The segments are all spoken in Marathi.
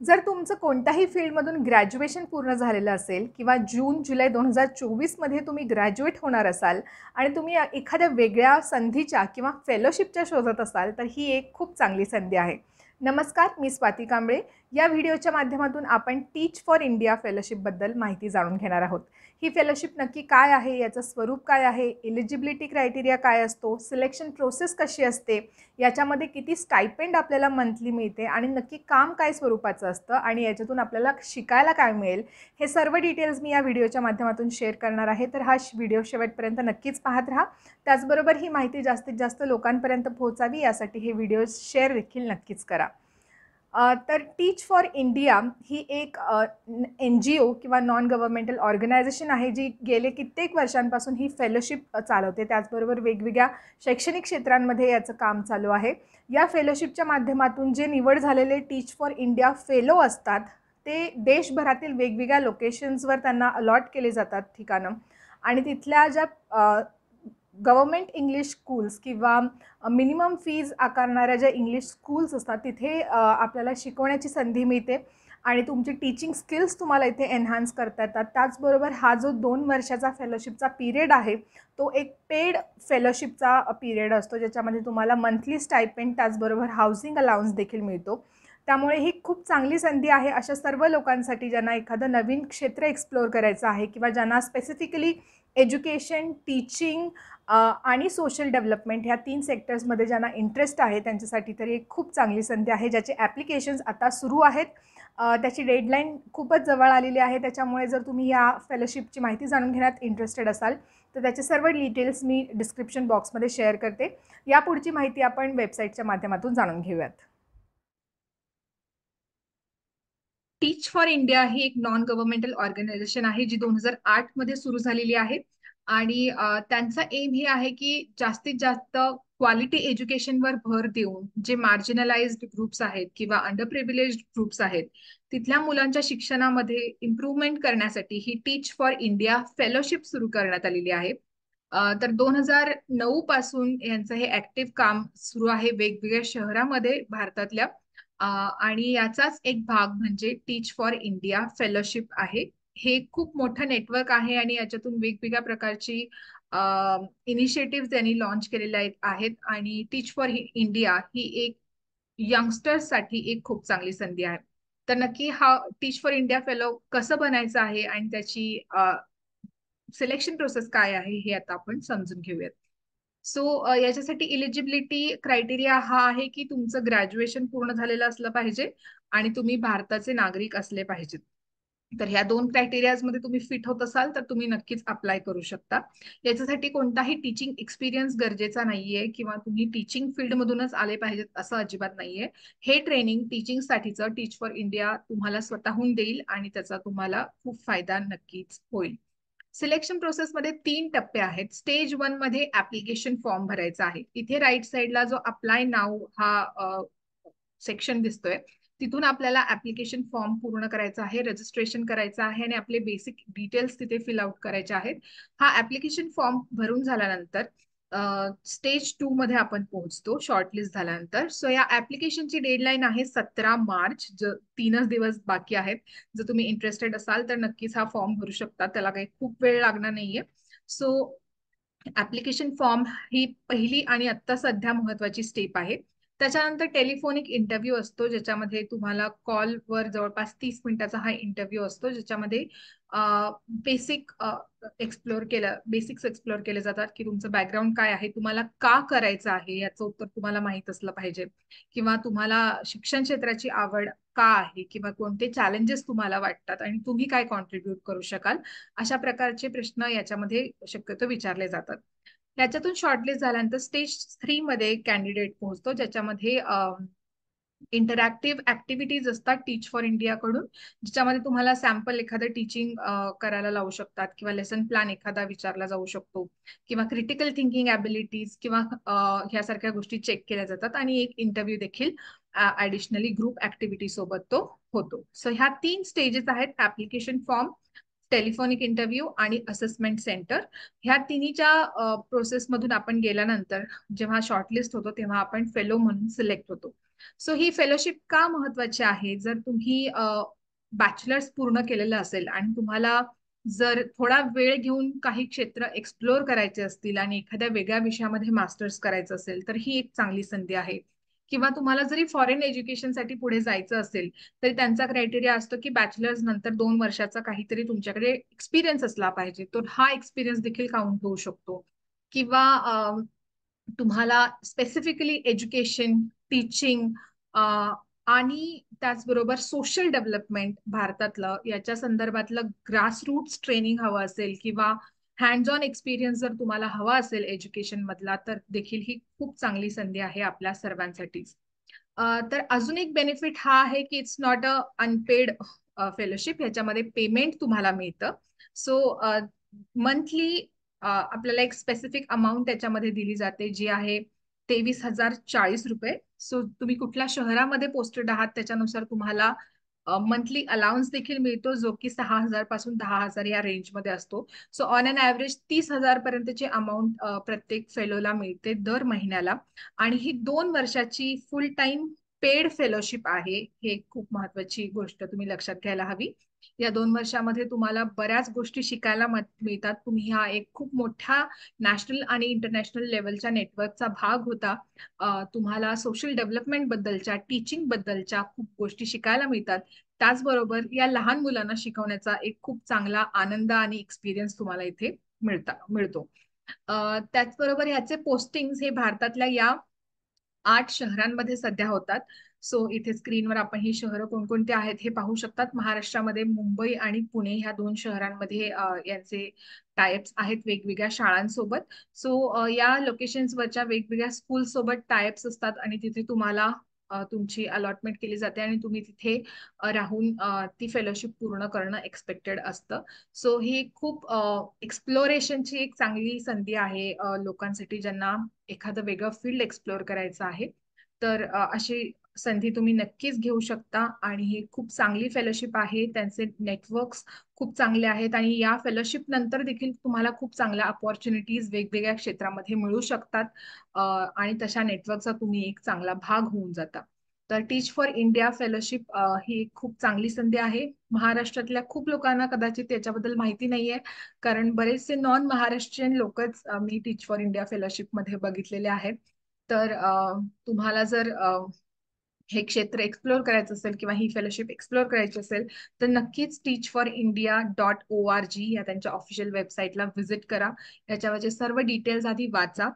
जर तुमचं कोणत्याही फील्डमधून ग्रॅज्युएशन पूर्ण झालेलं असेल किंवा जून-जुलै 2024 मध्ये तुम्ही ग्रॅज्युएट होणार असाल आणि तुम्ही एखाद्या वेगळ्या संधीच्या किंवा फेलोशिपच्या शोधात असाल, तर ही एक खूप चांगली संधी आहे. नमस्कार, मी स्वाती कांबळे. या व्हिडिओच्या माध्यमातून आपण टीच फॉर इंडिया फेलोशिपबद्दल माहिती जाणून घेणार आहोत. ही फेलोशिप नक्की काय आहे, याचं स्वरूप काय आहे, एलिजिबिलिटी क्रायटेरिया काय असतो, सिलेक्शन प्रोसेस कशी असते, याच्यामध्ये किती स्टायपेंड आपल्याला मंथली मिळते आणि नक्की काम काय स्वरूपाचं असतं आणि याच्यातून आपल्याला शिकायला काय मिळेल, हे सर्व डिटेल्स मी या व्हिडिओच्या माध्यमातून शेअर करणार आहे. तर हा व्हिडिओ शेवटपर्यंत नक्कीच पाहत राहा. त्याचबरोबर ही माहिती जास्तीत जास्त लोकांपर्यंत पोहोचावी यासाठी हे व्हिडिओ शेअर देखील नक्कीच करा. तर टीच फॉर इंडिया ही एक NGO किंवा नॉन गव्हर्नमेंटल ऑर्गनायझेशन आहे, जी गेले कित्येक वर्षांपासून ही फेलोशिप चालवते. त्याचबरोबर वेगवेगळ्या शैक्षणिक क्षेत्रांमध्ये याचं काम चालू आहे. या फेलोशिपच्या माध्यमातून जे निवड झालेले टीच फॉर इंडिया फेलो असतात, ते देशभरातील वेगवेगळ्या लोकेशन्सवर त्यांना अलॉट केले जातात ठिकाणं आणि तिथल्या ज्या गव्हर्नमेंट इंग्लिश स्कूल्स किंवा मिनिमम फीज आकारणाऱ्या ज्या इंग्लिश स्कूल्स असतात, तिथे आपल्याला शिकवण्याची संधी मिळते आणि तुमची टीचिंग स्किल्स तुम्हाला इथे एन्हान्स करता येतात. त्याचबरोबर हा जो 2 वर्षाचा फेलोशिपचा पिरियड आहे, तो एक पेड फेलोशिपचा पिरियड असतो, ज्याच्यामध्ये तुम्हाला मंथली स्टायपेंड त्याचबरोबर हाऊसिंग अलाउन्स देखील मिळतो. त्यामुळे ही खूप चांगली संधी आहे अशा सर्व लोकांसाठी ज्यांना एखादं नवीन क्षेत्र एक्सप्लोअर करायचं आहे किंवा ज्यांना स्पेसिफिकली एज्युकेशन, टीचिंग आणि सोशल डेव्हलपमेंट ह्या 3 सेक्टर्समध्ये ज्यांना इंटरेस्ट आहे, त्यांच्यासाठी तरी एक खूप चांगली संधी आहे, ज्याचे ॲप्लिकेशन्स आता सुरू आहेत. त्याची डेडलाईन खूपच जवळ आलेली आहे. त्याच्यामुळे जर तुम्ही या फेलोशिपची माहिती जाणून घेण्यात इंटरेस्टेड असाल, तर त्याचे सर्व डिटेल्स मी डिस्क्रिप्शन बॉक्समध्ये शेअर करते. यापुढची माहिती आपण वेबसाईटच्या माध्यमातून जाणून घेऊयात. टीच फॉर इंडिया ही एक नॉन गव्हर्नमेंटल ऑर्गनायझेशन आहे, जी 2008 मध्ये सुरू झालेली आहे आणि त्यांचा एम हे आहे की जास्तीत जास्त क्वालिटी एज्युकेशनवर भर देऊन जे मार्जिनलाइज्ड ग्रुप्स आहेत किंवा अंडर प्रिव्हिलेज्ड ग्रुप्स आहेत, तिथल्या मुलांच्या शिक्षणामध्ये इम्प्रूव्हमेंट करण्यासाठी ही टीच फॉर इंडिया फेलोशिप सुरू करण्यात आलेली आहे. तर 2009 पासून यांचं हे ऍक्टिव्ह काम सुरू आहे वेगवेगळ्या शहरामध्ये भारतातल्या. आणि याचाच एक भाग म्हणजे टीच फॉर इंडिया फेलोशिप आहे. हे खूप मोठं नेटवर्क आहे आणि याच्यातून वेगवेगळ्या प्रकारची इनिशिएटिव्ह त्यांनी लॉन्च केलेले आहेत आणि टीच फॉर इंडिया ही एक यंगस्टर्ससाठी एक खूप चांगली संधी आहे. तर नक्की हा टीच फॉर इंडिया फेलो कसं बनायचं आहे आणि त्याची सिलेक्शन प्रोसेस काय आहे हे आता आपण समजून घेऊयात. सो याच्यासाठी इलिजिबिलिटी क्रायटेरिया हा आहे की तुमचं ग्रॅज्युएशन पूर्ण झालेलं असलं पाहिजे आणि तुम्ही भारताचे नागरिक असले पाहिजेत. तर ह्या 2 क्रायटेरियाजमध्ये तुम्ही फिट होत असाल तर तुम्ही नक्कीच अप्लाय करू शकता. याच्यासाठी कोणताही टीचिंग एक्सपिरियन्स गरजेचा नाहीये किंवा तुम्ही टीचिंग फील्डमधूनच आले पाहिजेत असं अजिबात नाहीये. हे ट्रेनिंग टीचिंगसाठीचं टीच फॉर इंडिया तुम्हाला स्वतःहून देईल आणि त्याचा तुम्हाला खूप फायदा नक्कीच होईल. सिलेक्शन प्रोसेसमध्ये 3 टप्पे आहेत. स्टेज 1 मध्ये ऍप्लिकेशन फॉर्म भरायचा आहे. इथे राईट साईडला जो अप्लाय नाव हा सेक्शन दिसतोय, तिथून आपल्याला ऍप्लिकेशन फॉर्म पूर्ण करायचा आहे, रजिस्ट्रेशन करायचं आहे आणि आपले बेसिक डिटेल्स तिथे फिल आउट करायचे आहेत. हा ऍप्लिकेशन फॉर्म भरून झाल्यानंतर स्टेज 2 मध्ये आपण पोहोचतो शॉर्टलिस्ट झाल्यानंतर. सो या ऍप्लिकेशनची डेडलाईन आहे 17 मार्च. 3च दिवस बाकी आहेत. जर तुम्ही इंटरेस्टेड असाल तर नक्कीच हा फॉर्म भरू शकता, त्याला काही खूप वेळ लागणार नाहीये. सो ऍप्लिकेशन फॉर्म ही पहिली आणि आता सध्या महत्वाची स्टेप आहे. त्याच्यानंतर टेलिफोनिक इंटरव्ह्यू असतो, ज्याच्यामध्ये तुम्हाला कॉलवर जवळपास 30 मिनिटाचा हा इंटरव्ह्यू असतो, ज्याच्यामध्ये बेसिक्स एक्सप्लोर केले जातात की तुमचं बॅकग्राऊंड काय आहे, तुम्हाला का करायचं आहे याचं उत्तर तुम्हाला माहित असलं पाहिजे किंवा तुम्हाला शिक्षण क्षेत्राची आवड का आहे किंवा कोणते चॅलेंजेस तुम्हाला वाटतात आणि तुम्ही काय कॉन्ट्रीब्युट करू शकाल, अशा प्रकारचे प्रश्न याच्यामध्ये शक्यतो विचारले जातात. याच्यातून शॉर्टलिस्ट झाल्यानंतर स्टेज 3 मध्ये कॅन्डिडेट पोहोचतो, ज्याच्यामध्ये इंटरॅक्टिव्ह ऍक्टिव्हिटीज असतात टीच फॉर इंडिया कडून, ज्याच्यामध्ये तुम्हाला सॅम्पल एखादं टीचिंग करायला लावू शकतात किंवा लेसन प्लॅन एखादा विचारला जाऊ शकतो किंवा क्रिटिकल थिंकिंग ॲबिलिटीज किंवा ह्यासारख्या गोष्टी चेक केल्या जातात आणि एक इंटरव्ह्यू देखील ऍडिशनली ग्रुप ऍक्टिव्हिटी सोबत तो होतो. सो ह्या 3 स्टेजेस आहेत: ऍप्लिकेशन फॉर्म, टेलिफोनिक इंटरव्ह्यू आणि असेसमेंट सेंटर. ह्या तिन्हीच्या प्रोसेसमधून आपण गेल्यानंतर जेव्हा शॉर्टलिस्ट होतो तेव्हा आपण फेलो म्हणून सिलेक्ट होतो. सो ही फेलोशिप का महत्वाची आहे? जर तुम्ही बॅचलर्स पूर्ण केलेलं असेल आणि तुम्हाला जर थोडा वेळ घेऊन काही क्षेत्र एक्सप्लोर करायचे असतील आणि एखाद्या वेगळ्या विषयामध्ये मास्टर्स करायचं असेल, तर ही एक चांगली संधी आहे. किंवा तुम्हाला जरी फॉरेन एज्युकेशनसाठी पुढे जायचं असेल, तरी त्यांचा क्रायटेरिया असतो की बॅचलर्स नंतर 2 वर्षाचा काहीतरी तुमच्याकडे एक्सपिरियन्स असला पाहिजे. तर हा एक्सपिरियन्स देखील काउंट होऊ शकतो. किंवा तुम्हाला स्पेसिफिकली एज्युकेशन, टीचिंग आणि त्याचबरोबर सोशल डेव्हलपमेंट भारतातलं याच्या संदर्भातलं ग्रासरूट्स ट्रेनिंग हवं असेल किंवा हँड्स ऑन एक्सपिरियन्स जर तुम्हाला हवा असेल एज्युकेशन मधला, तर देखील ही खूप चांगली संधी आहे आपल्या सर्वांसाठीच. तर अजून एक बेनिफिट हा आहे की it's not a unpaid fellowship. ह्याच्यामध्ये पेमेंट तुम्हाला मिळतं. सो मंथली आपल्याला एक स्पेसिफिक अमाऊंट त्याच्यामध्ये दिली जाते, जी आहे 23,040 रुपये. सो तुम्ही कुठल्या शहरामध्ये पोस्टेड आहात त्याच्यानुसार तुम्हाला मंथली अलाउन्स देखील मिळतो, जो की 6,000 पासून 10,000 या रेंजमध्ये असतो. सो ऑन अन ऍव्हरेज 30,000 पर्यंतची अमाऊंट प्रत्येक फेलोला मिळते दर महिन्याला. आणि ही 2 वर्षाची फुल टाइम पेड फेलोशिप आहे. हे खूप महत्वाची गोष्ट तुम्ही लक्षात घ्यायला हवी. या 2 वर्षामध्ये तुम्हाला बऱ्याच गोष्टी शिकायला मिळतात. तुम्ही हा एक खूप मोठ्या नॅशनल आणि इंटरनॅशनल लेवलच्या नेटवर्कचा भाग होता. तुम्हाला सोशल डेव्हलपमेंट बद्दलच्या, टीचिंग बद्दलच्या खूप गोष्टी शिकायला मिळतात. त्याचबरोबर या लहान मुलांना शिकवण्याचा एक खूप चांगला आनंद आणि एक्सपिरियन्स तुम्हाला इथे मिळतो. त्याचबरोबर ह्याचे पोस्टिंग हे भारतातल्या या 8 शहरांमध्ये सध्या होतात. सो इथे स्क्रीनवर आपण ही शहरं कोणकोणती आहेत हे पाहू शकतात. महाराष्ट्रामध्ये मुंबई आणि पुणे ह्या 2 शहरांमध्ये यांचे टायप्स आहेत वेगवेगळ्या शाळांसोबत. सो या लोकेशन्सवरच्या वेगवेगळ्या स्कूल सोबत टायप्स असतात आणि तिथे तुम्हाला तुमची अलॉटमेंट केली जाते आणि तुम्ही तिथे राहून ती फेलोशिप पूर्ण करणं एक्सपेक्टेड असतं. सो ही खूप एक्सप्लोरेशनची एक चांगली संधी आहे लोकांसाठी, ज्यांना एखादं वेगळं फील्ड एक्सप्लोर करायचं आहे. तर अशी संधी तुम्ही नक्कीच घेऊ शकता आणि ही खूप चांगली फेलोशिप आहे. त्यांचे नेटवर्क्स खूप चांगले आहेत आणि या फेलोशिप नंतर देखील तुम्हाला खूप चांगल्या अपॉर्च्युनिटीज वेगवेगळ्या क्षेत्रामध्ये मिळू शकतात. आणि तशा नेटवर्कचा तुम्ही एक चांगला भाग होऊन जाता. तर टीच फॉर इंडिया फेलोशिप ही एक खूप चांगली संधी आहे. महाराष्ट्रातल्या खूप लोकांना कदाचित याच्याबद्दल माहिती नाहीये, कारण बरेचसे नॉन महाराष्ट्रीयन लोकच मी टीच फॉर इंडिया फेलोशिप मध्ये बघितलेले आहेत. तर तुम्हाला जर हे क्षेत्र एक्सप्लोर करायचं असेल किंवा ही फेलोशिप एक्सप्लोर करायची असेल, तर नक्कीच teachforindia.org या त्यांच्या ऑफिशियल वेबसाईटला व्हिजिट करा. याच्यावरचे सर्व डिटेल्स आधी वाचा.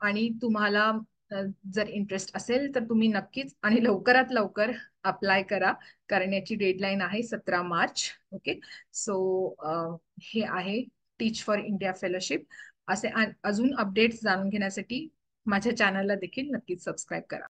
आणि तुम्हाला जर इंटरेस्ट असेल तर तुम्ही नक्कीच आणि लवकरात लवकर अप्लाय करा, कारण याची डेडलाईन आहे 17 मार्च. ओके. सो हे आहे टीच फॉर इंडिया फेलोशिप. असे अजून अपडेट्स जाणून घेण्यासाठी माझ्या चॅनलला देखील नक्कीच सबस्क्राईब करा.